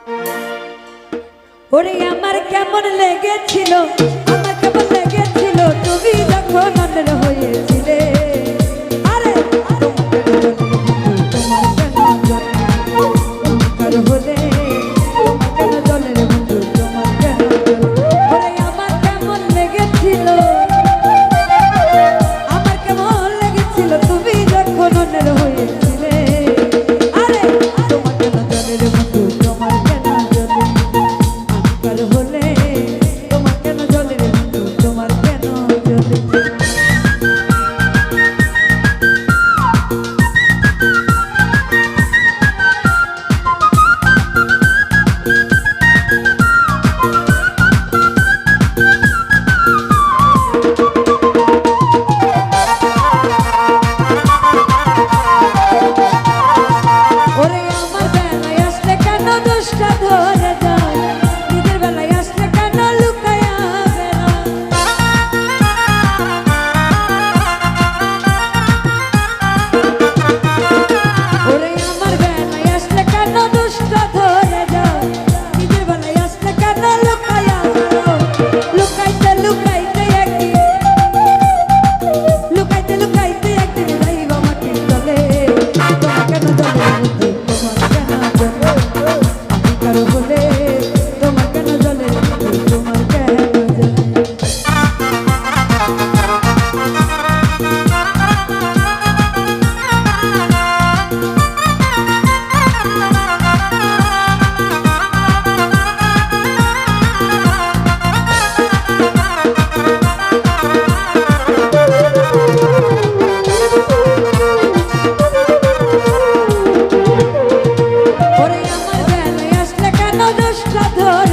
ওরে আমার কেমন লেগেছিল, আমার কেমন লেগেছিল তুমি যখন অন্যের হয়েছিলে। আরে তোমার কেন হলে তোমার কেন জলের বন্ধু, তোমার কেন ওরে আমার কেমন লেগেছিল, আমার কেমন লেগেছিল তুমি যখন অন্যের হয়েছিলে। আরে তোমার কেন জলের বন্ধু, তোমার কেন হলে তোমার কেন জলের বন্ধু, তোমার কেন জলে। ওরে আমার বেলায় আসলে কেন দোষটা ধরে যায়, নিজের বেলায় আসলে কেন লুকায়া বেড়ায়। ওরে আমার বেলায় আসলে কেন দোষটা ধরে যায়, নিজের বেলায় আসলে কেন লুকায়া বেড়াও। লুকাইতে লুকাইতে একদিন, লুকাইতে লুকাইতে একদিন যাইব মাটির তলে। তোমার কেন জলে বন্ধু, তোমার কেন জলে আমি কারো বলে, তোমার কেন জলে বন্ধু, তোমার কেন জলে। ওরে আমার বেলায় আসলে কেন দোষটা ধরে